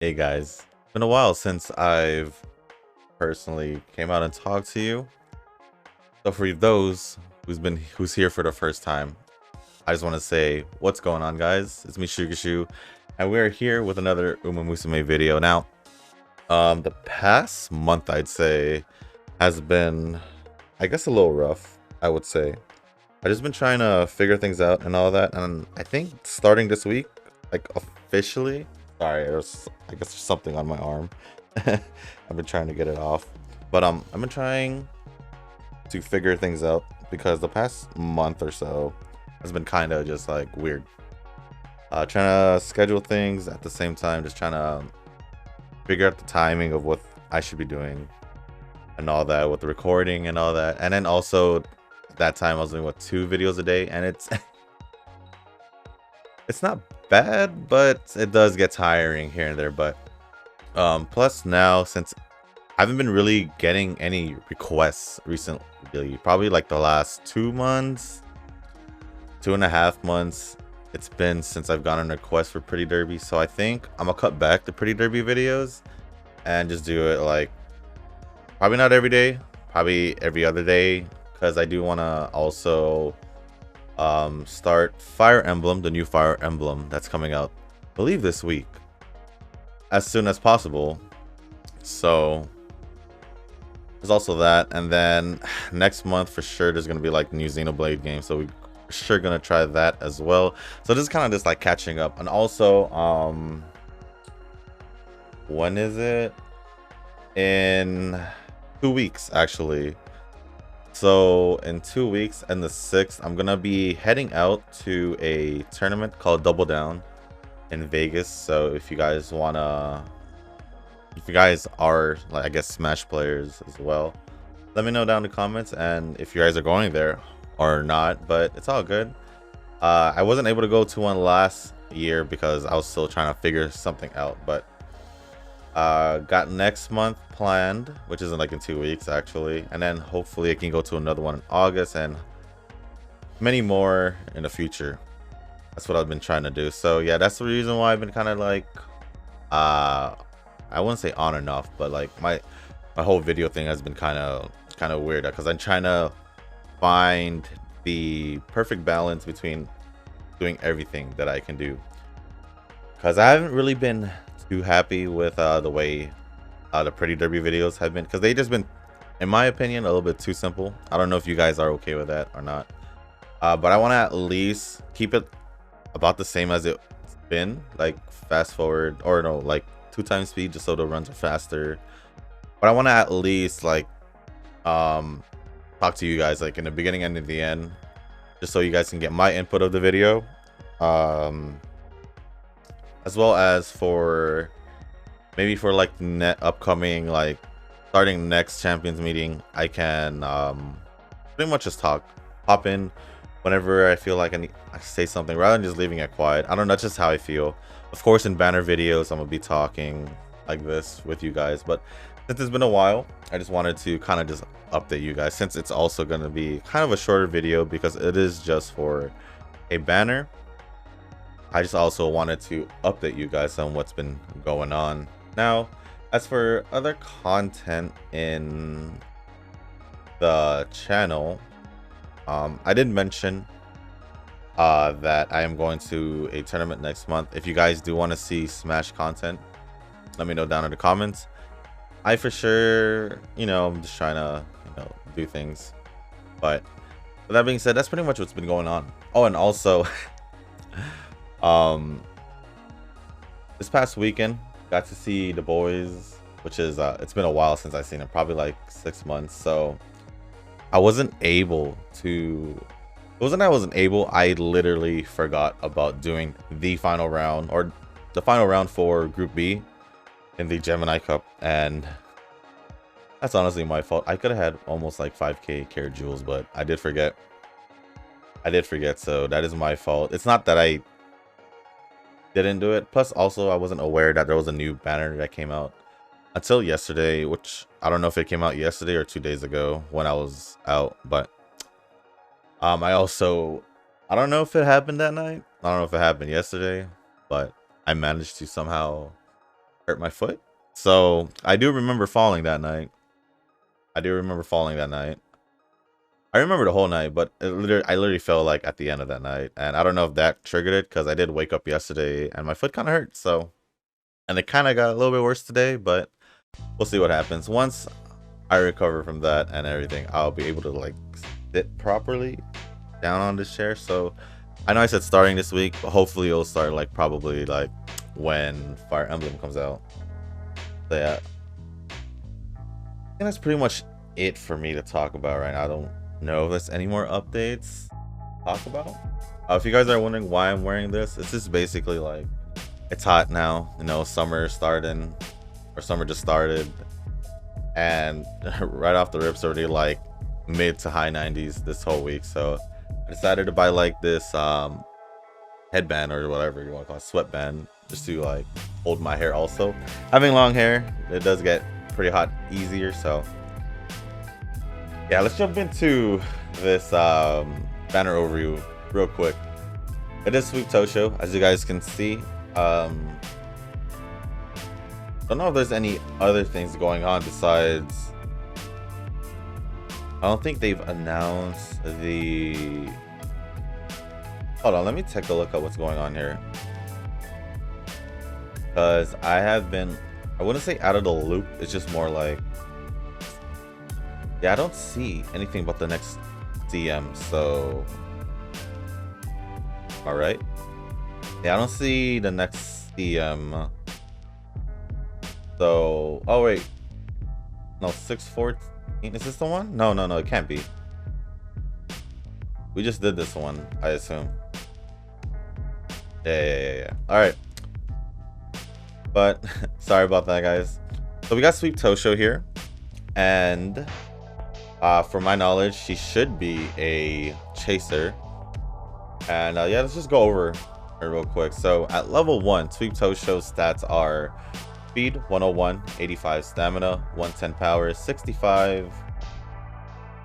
Hey guys, it's been a while since I've personally came out and talked to you. So for those who's here for the first time, I just want to say what's going on, guys. It's me, Shugashu, and we're here with another Musume video. Now, the past month I'd say has been, I guess, a little rough. I would say I just been trying to figure things out and all that, and I think starting this week, like officially. Sorry, I guess there's something on my arm. I've been trying to get it off, but I've been trying to figure things out because the past month or so has been kind of just like weird. Trying to schedule things at the same time, just trying to figure out the timing of what I should be doing and all that with the recording and all that, and then also at that time I was doing what 2 videos a day, and it's not bad, but it does get tiring here and there. But plus now, since I haven't been really getting any requests recently, probably like the last 2 months, 2.5 months, it's been since I've gotten a request for Pretty Derby. So I think I'm gonna cut back the Pretty Derby videos and just do it like probably not every day, probably every other day, because I do want to also start Fire Emblem, the new Fire Emblem that's coming out, I believe this week, as soon as possible. So there's also that, and then next month for sure there's gonna be like new Xenoblade game, so we're sure gonna try that as well. So this is kind of just like catching up, and also when is it? In 2 weeks actually. So in 2 weeks and the 6th, I'm gonna be heading out to a tournament called Double Down in Vegas. So if you guys are like, I guess, Smash players as well, let me know down in the comments, and if you guys are going there or not. But it's all good. I wasn't able to go to one last year because I was still trying to figure something out, but got next month planned, which is in 2 weeks actually, and then hopefully I can go to another one in August and many more in the future. That's what I've been trying to do. So yeah, that's the reason why I've been kind of like I wouldn't say on and off, but like my whole video thing has been kind of weird because I'm trying to find the perfect balance between doing everything that I can do, because I haven't really been too happy with the way the Pretty Derby videos have been, because they just been, in my opinion, a little bit too simple. I don't know if you guys are okay with that or not, but I want to at least keep it about the same as it's been, like fast forward, or no, like 2 times speed, just so the runs are faster. But I want to at least like talk to you guys like in the beginning and in the end, just so you guys can get my input of the video, as well as for maybe for like upcoming, like starting next champions meeting, I can pretty much just hop in whenever I feel like I say something, rather than just leaving it quiet. I don't know, that's just how I feel. Of course, in banner videos I'm gonna be talking like this with you guys, but since it's been a while, I just wanted to kind of just update you guys, since it's also going to be kind of a shorter video because it is just for a banner. I just also wanted to update you guys on what's been going on. Now, as for other content in the channel, I did mention that I am going to a tournament next month. If you guys do want to see Smash content, let me know down in the comments. I for sure, I'm just trying to, do things. But with that being said, that's pretty much what's been going on. Oh, and also, this past weekend, got to see the boys, which is, it's been a while since I've seen them, probably like 6 months. So I wasn't able to, I literally forgot about doing the final round, or the final round for Group B in the Gemini Cup, and that's honestly my fault. I could have had almost like 5k carat jewels, but I did forget. So that is my fault. It's not that I didn't do it. Plus, also, I wasn't aware that there was a new banner that came out until yesterday, which I don't know if it came out yesterday or 2 days ago when I was out. But I don't know if it happened that night. I don't know if it happened yesterday, but I managed to somehow hurt my foot. So I do remember falling that night. I remember the whole night, but I literally fell like at the end of that night, and I don't know if that triggered it because I did wake up yesterday and my foot kind of hurt. So, and it kind of got a little bit worse today, but we'll see what happens. Once I recover from that and everything, I'll be able to like sit properly down on this chair. So I know I said starting this week, but hopefully it'll start like probably like when Fire Emblem comes out. So yeah, I think that's pretty much it for me to talk about right now. I don't know if there's any more updates to talk about. If you guys are wondering why I'm wearing this, it's just basically like it's hot now. You know, summer starting, or summer just started, and right off the rips already like mid to high 90s this whole week. So I decided to buy like this headband or whatever you want to call it, sweatband, just to like hold my hair. Also, having long hair, it does get pretty hot easier. So yeah, let's jump into this banner overview real quick. It is Sweep Tosho, as you guys can see. Don't know if there's any other things going on besides, I don't think they've announced the, hold on, let me take a look at what's going on here, because I have been, I wouldn't say out of the loop, it's just more like, yeah, I don't see anything but the next CM. So all right, yeah, I don't see the next CM. So, oh wait, no, 614, is this the one? No, it can't be. We just did this one, I assume. Yeah. All right, but sorry about that, guys. So we got Sweep Tosho here, and from my knowledge, she should be a chaser. And yeah, let's just go over her real quick. So at level 1, Sweep Tosho's stats are speed 101, 85 stamina, 110 power, 65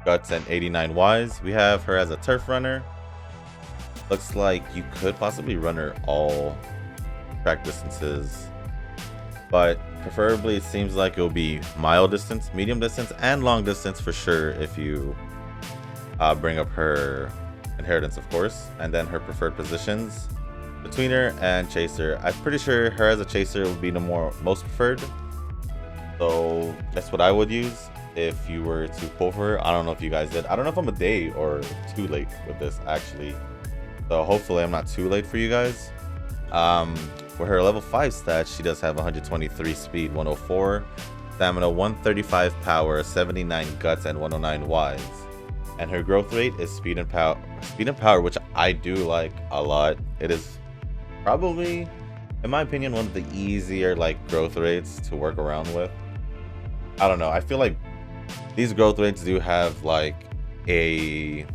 guts, and 89 wise. We have her as a turf runner. Looks like you could possibly run her all track distances, but preferably it seems like it'll be mile distance, medium distance, and long distance for sure if you bring up her inheritance, of course. And then her preferred positions: betweener and chaser. I'm pretty sure her as a chaser would be the most preferred, so that's what I would use if you were to pull for her. I don't know if you guys did. I don't know if I'm a day or too late with this actually, so hopefully I'm not too late for you guys. For her level 5 stats, she does have 123 speed, 104 stamina, 135 power, 79 guts, and 109 wise. And her growth rate is speed and power, which I do like a lot. It is probably, in my opinion, one of the easier like growth rates to work around with. I don't know, I feel like these growth rates do have like a,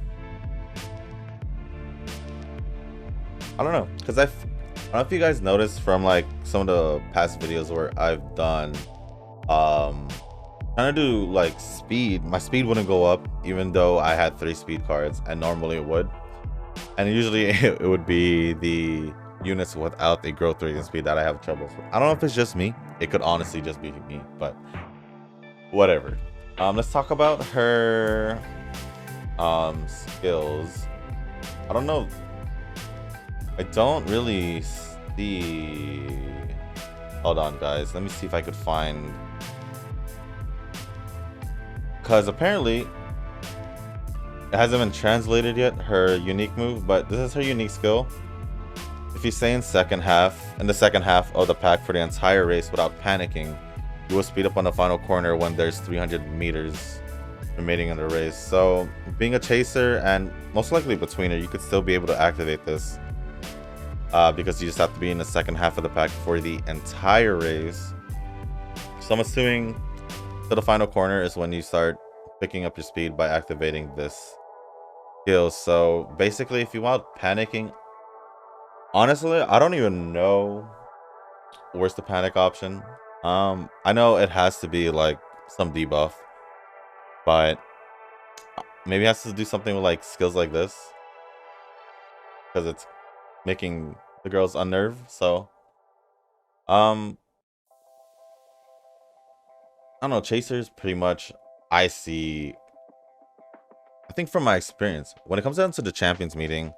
I don't know, because I don't know if you guys noticed from like some of the past videos where I've done trying to do like speed, my speed wouldn't go up even though I had 3 speed cards, and normally it would, and usually it would be the units without the growth rate and speed that I have trouble with. I don't know if it's just me, it could honestly just be me, but whatever. Let's talk about her skills. I don't know, I don't really see, hold on guys, let me see if I could find, because apparently it hasn't been translated yet, her unique move, but this is her unique skill. If you stay in the second half of the pack for the entire race without panicking, you will speed up on the final corner when there's 300 meters remaining in the race. So being a chaser and most likely betweener, you could still be able to activate this, because you just have to be in the second half of the pack for the entire race. So I'm assuming to the final corner is when you start picking up your speed by activating this skill. So basically, if you want panicking, honestly, I don't even know where's the panic option. I know it has to be like some debuff, but maybe it has to do something with like skills like this, because it's making the girls unnerved. So don't know, chasers pretty much I see. I think from my experience, when it comes down to the champions meeting,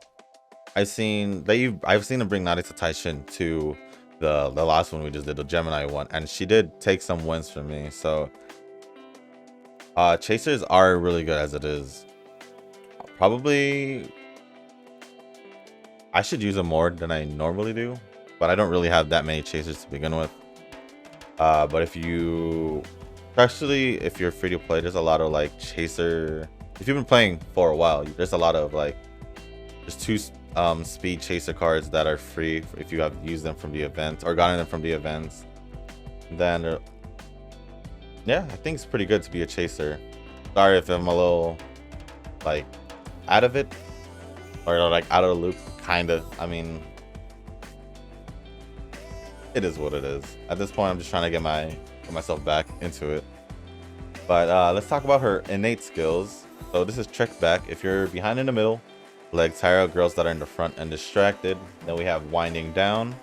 I've seen them bring Narita Taishin to the last one we just did, the Gemini one, and she did take some wins for me. So chasers are really good as it is. Probably I should use them more than I normally do, but I don't really have that many chasers to begin with. But especially if you're free to play, there's a lot of like chaser. If you've been playing for a while, there's a lot of like, there's 2 speed chaser cards that are free if you have used them from the events or gotten them from the events. Then yeah, I think it's pretty good to be a chaser. Sorry if I'm a little like out of it or like out of the loop, kind of. I mean, it is what it is. At this point, I'm just trying to get myself back into it. But let's talk about her innate skills. So this is trick back. If you're behind in the middle, leg tire out girls that are in the front and distracted. Then we have winding down.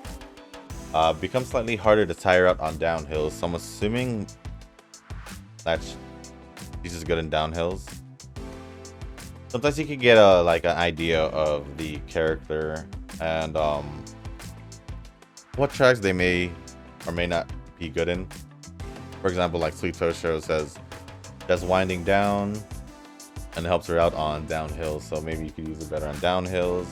Becomes slightly harder to tire out on downhills. So I'm assuming that she's just good in downhills. Sometimes you can get an idea of the character and what tracks they may or may not be good in. For example, like Sweep Tosho says, that's winding down and helps her out on downhills. So maybe you could use it better on downhills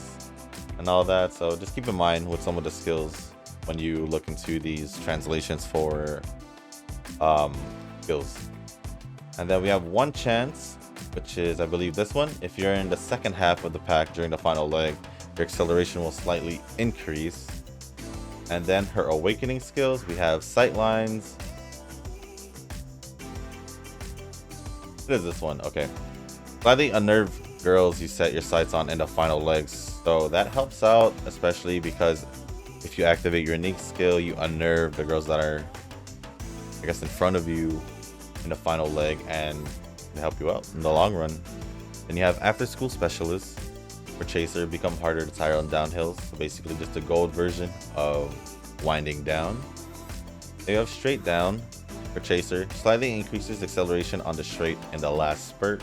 and all that. So just keep in mind with some of the skills when you look into these translations for skills. And then we have one chance, which is, I believe, this one. If you're in the second half of the pack during the final leg, your acceleration will slightly increase. And then her awakening skills, we have sightlines. What is this one? Okay. Slightly unnerve girls you set your sights on in the final legs. So that helps out, especially because if you activate your unique skill, you unnerve the girls that are, I guess, in front of you in the final leg and help you out in the long run. Then you have after school specialists for chaser, become harder to tire on downhills. So basically just a gold version of winding down. Then you have straight down for chaser, slightly increases acceleration on the straight in the last spurt.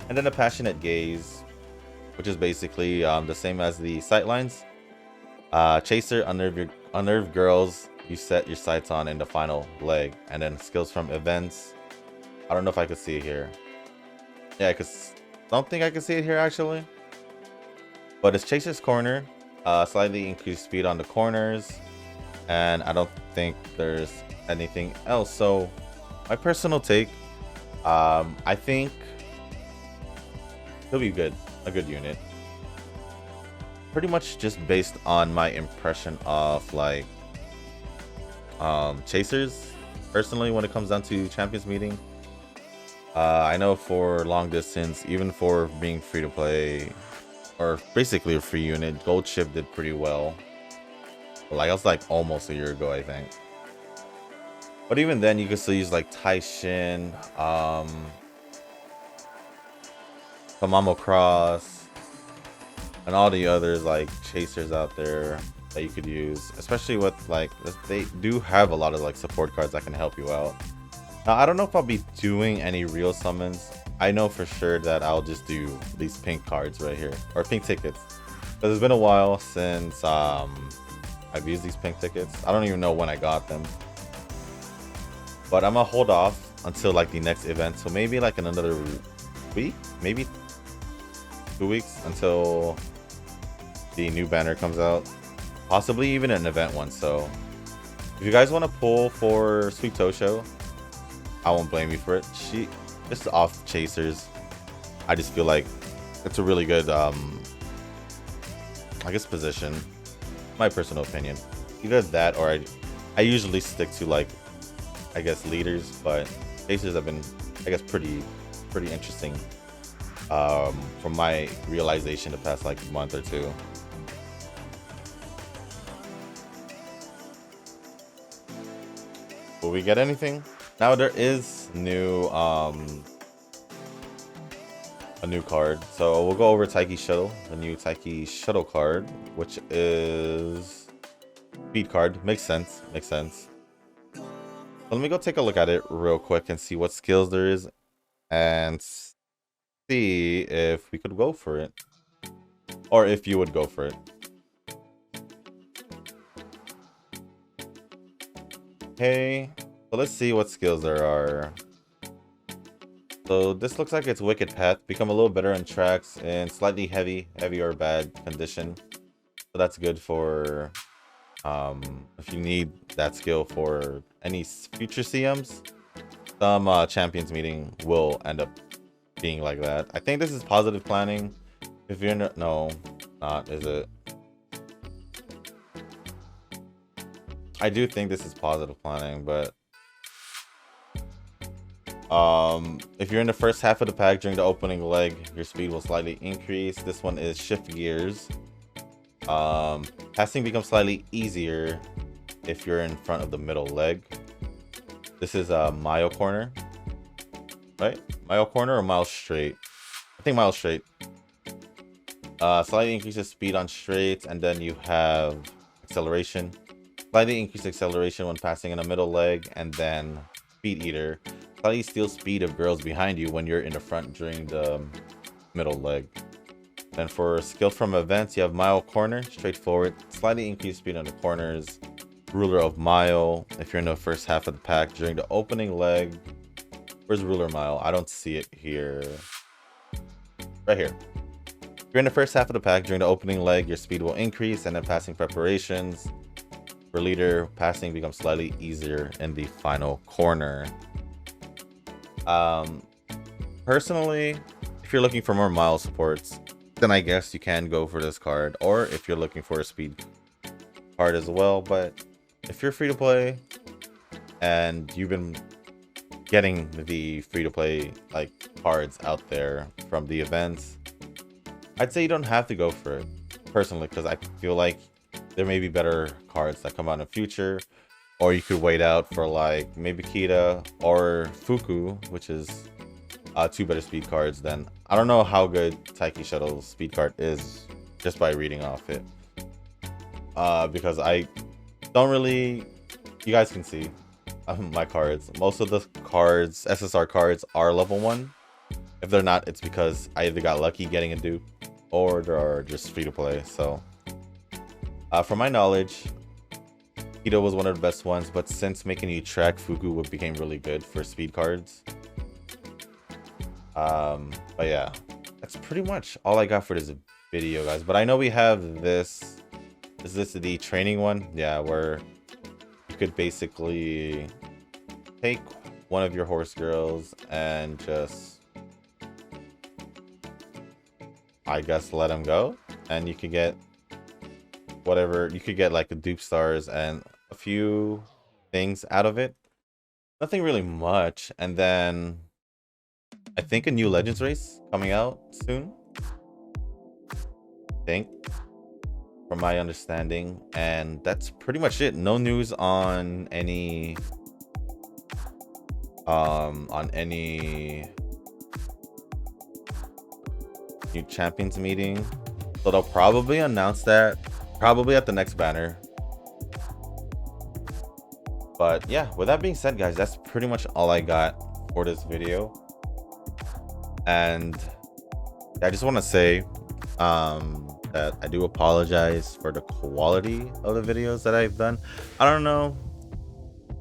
And then a passionate gaze, which is basically the same as the sightlines. Chaser, unnerve girls you set your sights on in the final leg. And then skills from events. I don't know if I could see it here. Yeah, I don't think I can see it here actually. But it's Chaser's Corner. Slightly increased speed on the corners. And I don't think there's anything else. So my personal take, I think he'll be good. A good unit. Pretty much just based on my impression of like chasers personally when it comes down to champions meeting. I know for long distance, even for being free to play or basically a free unit, Gold Chip did pretty well. Like, that was like almost a year ago, I think. But even then, you can still use like Taishin, Tamamo Cross, and all the others like chasers out there that you could use. Especially with like, they do have a lot of like support cards that can help you out. Now, I don't know if I'll be doing any real summons. I know for sure that I'll just do these pink cards right here, or pink tickets. Because it's been a while since I've used these pink tickets. I don't even know when I got them. But I'm gonna hold off until like the next event. So maybe like in another week, maybe 2 weeks until the new banner comes out. Possibly even an event one. So if you guys want to pull for Sweep Tosho, I won't blame you for it. She just off chasers. I just feel like it's a really good I guess position. My personal opinion. Either that or I usually stick to like, I guess, leaders, but chasers have been, I guess, pretty interesting from my realization the past like month or two. Will we get anything? Now there is new a new card. So we'll go over Taiki Shuttle, the new Taiki Shuttle card, which is speed card. Makes sense. Let me go take a look at it real quick and see what skills there is and see if we could go for it. Or if you would go for it. Okay, so let's see what skills there are. So this looks like it's Wicked Path. Become a little better on tracks in slightly heavy or bad condition. So that's good for if you need that skill for any future CMs. Some champions meeting will end up being like that. I think this is positive planning. If you're no, not is it? I do think this is positive planning, but if you're in the first half of the pack during the opening leg, your speed will slightly increase. This one is shift gears. Passing becomes slightly easier if you're in front of the middle leg. This is a mile corner, right? Mile corner or mile straight? I think mile straight. Slightly increases speed on straights, and then you have acceleration. Slightly increased acceleration when passing in a middle leg, and then speed eater. Slightly steals speed of girls behind you when you're in the front during the middle leg. Then for skill from events, you have mile corner, straightforward. Slightly increased speed on the corners. Ruler of mile if you're in the first half of the pack during the opening leg. Where's ruler mile? I don't see it here. Right here. If you're in the first half of the pack during the opening leg, your speed will increase, and then passing preparations. For leader, passing becomes slightly easier in the final corner. Personally, if you're looking for more mile supports, then I guess you can go for this card, or if you're looking for a speed card as well. But if you're free to play and you've been getting the free to play like cards out there from the events, I'd say you don't have to go for it personally, because I feel like there may be better cards that come out in the future, or you could wait out for like maybe Kita or Fuku, which is two better speed cards. Then I don't know how good Taiki Shuttle's speed card is just by reading off it, because I don't really, you guys can see my cards. Most of the cards, SSR cards, are level 1. If they're not, it's because I either got lucky getting a dupe or they're just free to play. So from my knowledge, Kita was one of the best ones, but since making you track, Fuku became really good for speed cards. But yeah, that's pretty much all I got for this video, guys. But I know we have this. Is this the training one? Yeah, where you could basically take one of your horse girls and just, I guess, let them go, and you could get whatever. You could get like the dupe stars and a few things out of it. Nothing really much. And then I think a new Legends race coming out soon, I think, from my understanding. And that's pretty much it. No news on any new champions meeting. So they'll probably announce that probably at the next banner. But yeah, with that being said, guys, that's pretty much all I got for this video. And I just want to say that I do apologize for the quality of the videos that I've done. I don't know,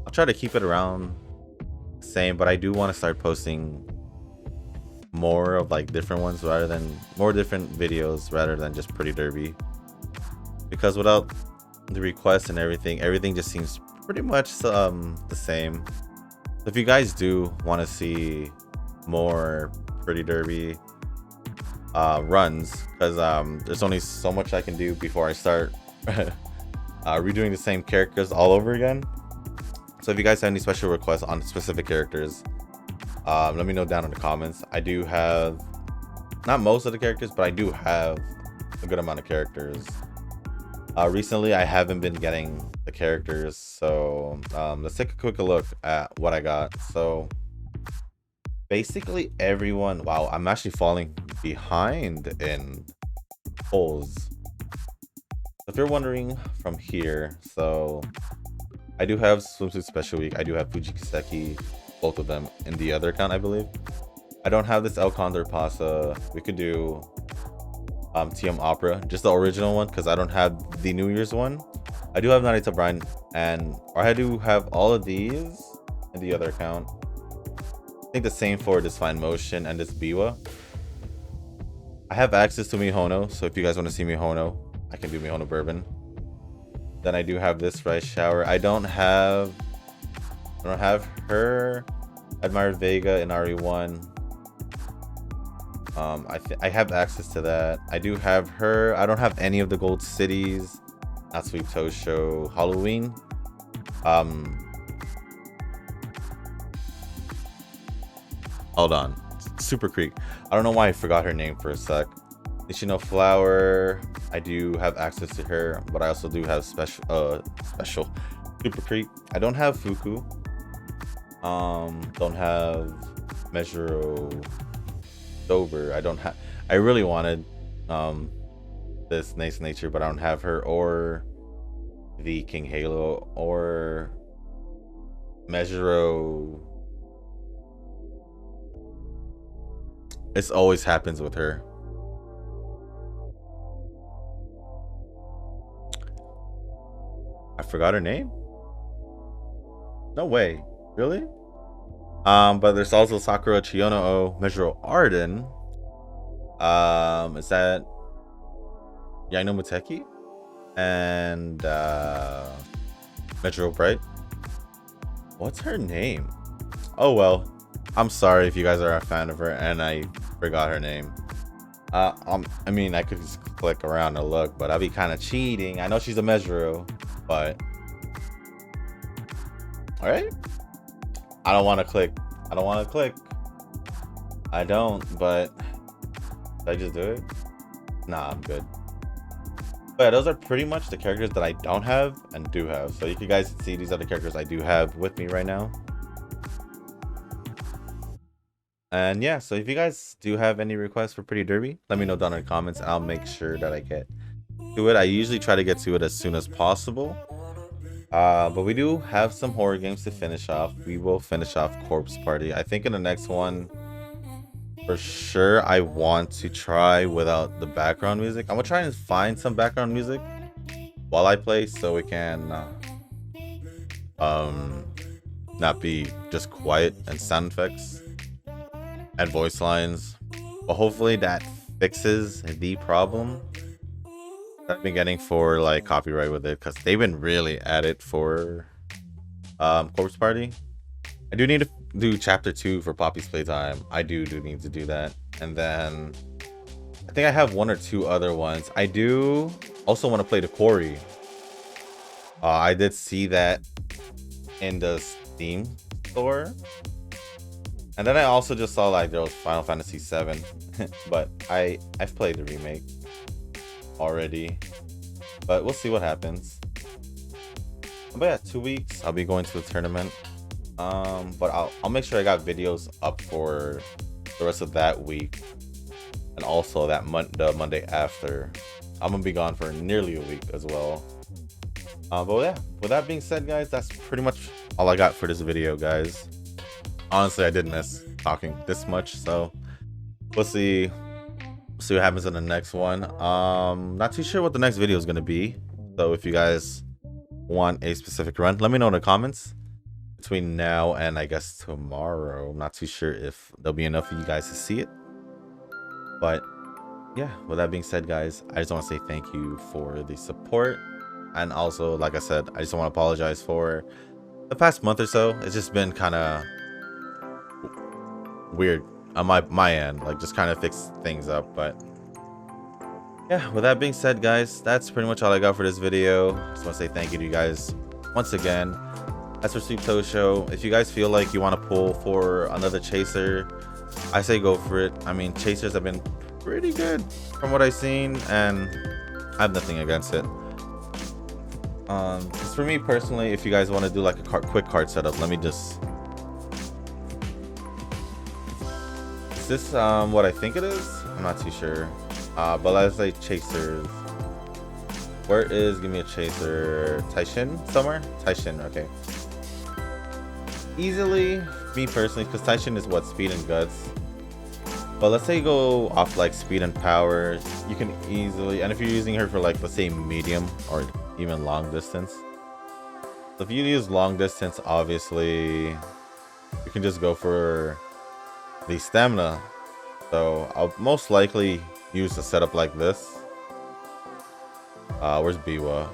I'll try to keep it around the same, but I do want to start posting more of like different ones, rather than more different videos rather than just Pretty Derby, because without the requests and everything just seems pretty much the same. So if you guys do want to see more Pretty Derby runs, because there's only so much I can do before I start redoing the same characters all over again. So if you guys have any special requests on specific characters, let me know down in the comments. I do have, not most of the characters, but I do have a good amount of characters. Recently I haven't been getting the characters, so let's take a quick look at what I got. So basically everyone, wow, I'm actually falling behind in polls. If you're wondering from here, so I do have Swimsuit Special Week. I do have Fujikiseki, both of them in the other account, I believe. I don't have this El Condor Pasa. We could do TM Opera, just the original one, because I don't have the New Year's one. I do have Narita Brian, or I do have all of these in the other account. I think the same for this Fine Motion and this Biwa. I have access to Mihono, so if you guys want to see Mihono, I can do Mihono Bourbon. Then I do have this Rice Shower. I don't have her Admired Vega in RE1. I have access to that. I do have her. I don't have any of the Gold Cities. Not Sweep Tosho. Halloween. Hold on. Super Creek. I don't know why I forgot her name for a sec. Nishino Flower. I do have access to her, but I also do have special Super Creek. I don't have Fuku. Don't have Mejuro Dober. I really wanted this Nice Nature, but I don't have her, or the King Halo, or Mejuro. This always happens with her. I forgot her name. No way. Really? But there's also Sakura Chiyono O, Mejuro Arden. Is that Yaino Muteki? And Mejuro Bright. What's her name? Oh well. I'm sorry if you guys are a fan of her and I forgot her name. I mean, I could just click around and look, but I'll be kind of cheating. I know she's a Mejuro, but all right. I don't want to click. I don't, but did I just do it? Nah, I'm good. But yeah, those are pretty much the characters that I don't have and do have. So you guys can see these are the characters I do have with me right now. And yeah, so if you guys do have any requests for Pretty Derby, let me know down in the comments. I'll make sure that I get to it. I usually try to get to it as soon as possible. But we do have some horror games to finish off. We will finish off Corpse Party. I think in the next one, for sure, I want to try without the background music. I'm gonna try and find some background music while I play, so we can not be just quiet and sound effects and voice lines. But hopefully that fixes the problem that I've been getting for like copyright with it, because they've been really at it for Corpse Party. I do need to do chapter 2 for Poppy's Playtime. I do need to do that. And then I think I have 1 or 2 other ones. I do also want to play the Quarry. I did see that in the Steam store. And then I also just saw like there was Final Fantasy 7. But I've played the remake already. But we'll see what happens. But yeah, 2 weeks I'll be going to a tournament. But I'll make sure I got videos up for the rest of that week, and also that the Monday after. I'm gonna be gone for nearly a week as well. But yeah, with that being said, guys, that's pretty much all I got for this video, guys. Honestly, I did miss talking this much, so we'll see what happens in the next one. Not too sure what the next video is gonna be, so if you guys want a specific run, let me know in the comments. Between now and I guess tomorrow, I'm not too sure if there'll be enough of you guys to see it. But yeah, with that being said, guys, I just want to say thank you for the support. And also, like I said, I just want to apologize for the past month or so. It's just been kind of weird on my end, like just kind of fix things up. But yeah, with that being said, guys, that's pretty much all I got for this video. Just want to say thank you to you guys once again. As for Sweep Tosho, if you guys feel like you want to pull for another chaser, I say go for it. I mean, chasers have been pretty good from what I've seen, and I have nothing against it. Because for me personally, if you guys want to do like a quick card setup, let me just... Is this what I think it is? I'm not too sure. But let's say chasers. Where is, give me a chaser, Taishin somewhere? Taishin, okay. Easily, me personally, because Taishin is what, speed and guts. But let's say you go off like speed and power, you can easily, and if you're using her for like, let's say medium or even long distance. So if you use long distance, obviously, you can just go for the stamina. So I'll most likely use a setup like this. Where's Biwa?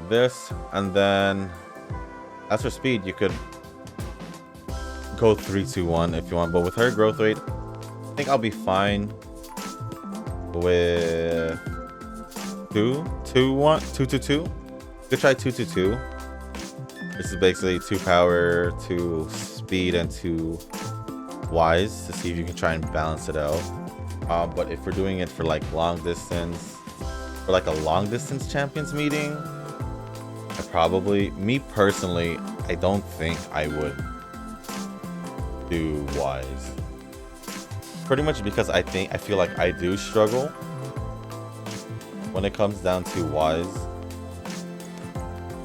This, and then as for speed, you could go 3, 2, 1 if you want, but with her growth rate, I think I'll be fine with 2, 2, 1, 2, 2, 2. You could try 2, 2, 2. This is basically 2 power, 2 speed, and 2 wise to see if you can try and balance it out. But if we're doing it for like long distance, for like a long distance champions meeting, I probably, me personally, I don't think I would do wise. Pretty much because I feel like I do struggle when it comes down to wise.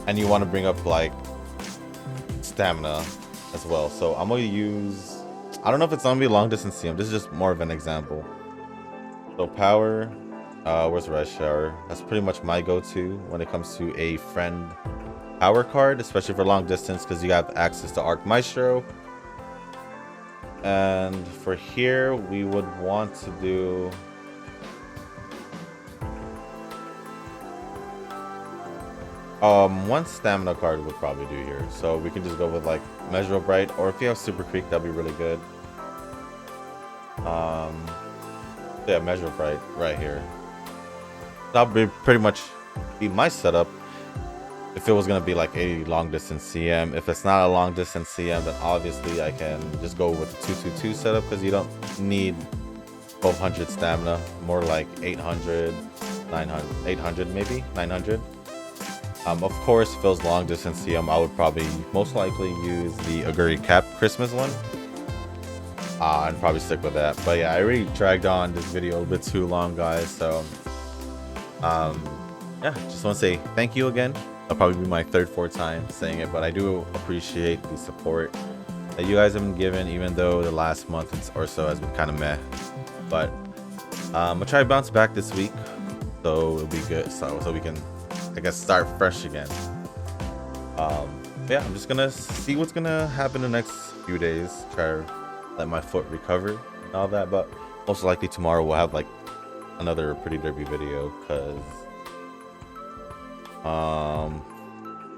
And you want to bring up like stamina as well. So I'm gonna use, I don't know if it's gonna be long distance CM. This is just more of an example. So power, where's Red Shower? That's pretty much my go-to when it comes to a friend power card, especially for long distance, because you have access to Arc Maestro. And for here, we would want to do one stamina card would probably do here. So we can just go with like Measure Bright, or if you have Super Creek, that'd be really good. Yeah, Measure Bright right here. That'll be pretty much be my setup if it was gonna be like a long distance CM. If it's not a long distance CM, then obviously I can just go with the 222 setup, because you don't need 1200 stamina, more like 800, 900, 800 maybe 900. Of course, if it was long distance CM, I would probably most likely use the Aguri Cap Christmas one. I'd probably stick with that. But yeah, I already dragged on this video a little bit too long, guys. So yeah, just want to say thank you again. That'll probably be my third, fourth time saying it, but I do appreciate the support that you guys have been given, even though the last month or so has been kind of meh. But I'm gonna try to bounce back this week, so it'll be good. So we can, I guess, start fresh again. Yeah, I'm just gonna see what's gonna happen the next few days. Try to let my foot recover and all that, but most likely tomorrow we'll have like another Pretty Derby video, because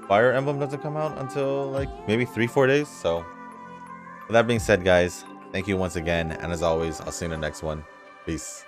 Fire Emblem doesn't come out until like maybe 3-4 days. So with that being said, guys, thank you once again, and as always, I'll see you in the next one. Peace.